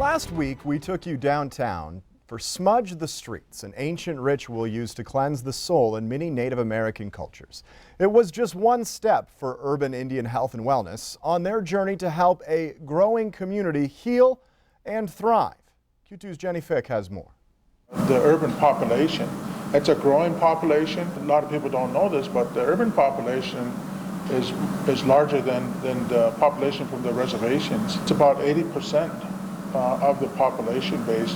Last week, we took you downtown for Smudge the Streets, an ancient ritual used to cleanse the soul in many Native American cultures. It was just one step for urban Indian health and wellness on their journey to help a growing community heal and thrive. Q2's Jenny Fick has more. The urban population, it's a growing population. A lot of people don't know this, but the urban population is larger than the population from the reservations. It's about 80% of the population base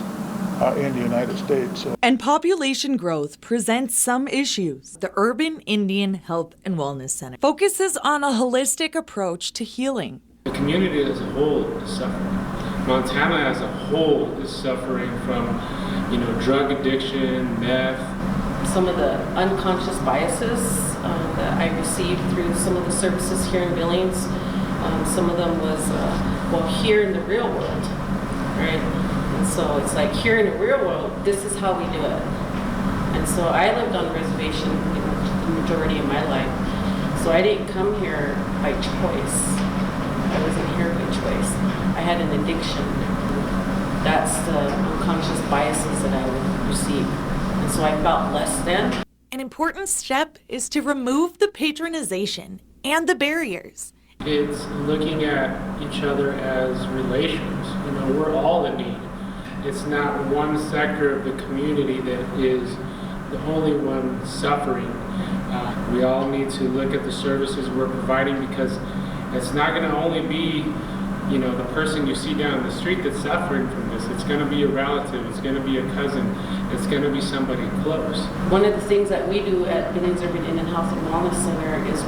in the United States. And population growth presents some issues. The Urban Indian Health and Wellness Center focuses on a holistic approach to healing. The community as a whole is suffering. Montana as a whole is suffering from, drug addiction, meth. Some of the unconscious biases that I received through some of the services here in Billings, some of them was, here in the real world, right? And so it's like, here in the real world, this is how we do it. And so I lived on a reservation, the majority of my life. So I didn't come here by choice. I wasn't here by choice. I had an addiction. That's the unconscious biases that I would receive. And so I felt less than. An important step is to remove the patronization and the barriers. It's looking at each other as relations. We're all in need. It's not one sector of the community that is the only one suffering. We all need to look at the services we're providing, because it's not going to only be the person you see down the street that's suffering from this. It's going to be a relative, it's going to be a cousin, it's going to be somebody close. One of the things that we do at Billings Urban Indian Health and Wellness Center is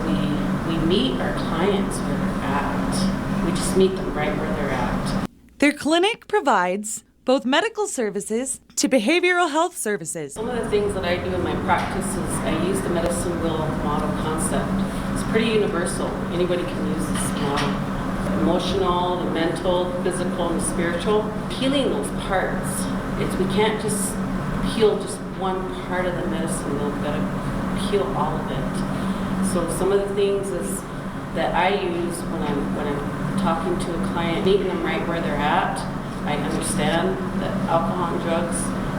we meet our clients where they're at. We just meet them right where they're at. Their clinic provides both medical services to behavioral health services. Some of the things that I do in my practice is I use the medicine wheel model concept. It's pretty universal. Anybody can use this model. Emotional, the mental, the physical, and the spiritual. Healing those parts. We can't just heal just one part of the medicine wheel. We've got to heal all of it. So some of the things is that I use when I'm talking to a client, meeting them right where they're at. I understand that alcohol and drugs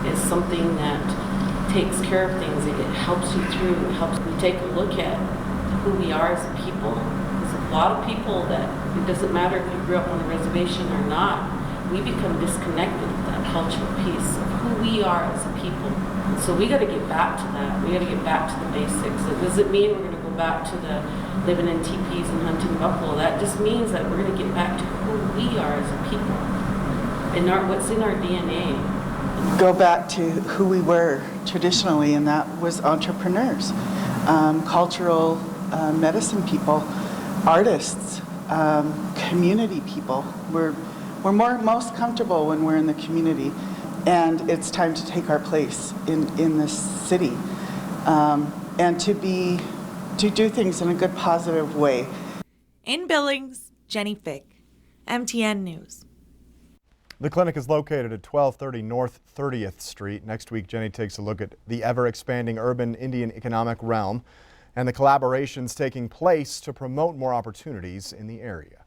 is something that takes care of things. It helps you through. It helps you take a look at who we are as a people. There's a lot of people that it doesn't matter if you grew up on a reservation or not. We become disconnected with that cultural piece of who we are as a people. And so we got to get back to that. We got to get back to the basics. It doesn't mean we're going to go back to the living in teepees and hunting buffalo. That just means that we're going to get back to who we are as a people and what's in our DNA. Go back to who we were traditionally, and that was entrepreneurs, cultural medicine people, artists, community people. We're most comfortable when we're in the community, and it's time to take our place in this city, and to do things in a good, positive way. In Billings, Jenny Fick, MTN News. The clinic is located at 1230 North 30th Street. Next week, Jenny takes a look at the ever-expanding urban Indian economic realm and the collaborations taking place to promote more opportunities in the area.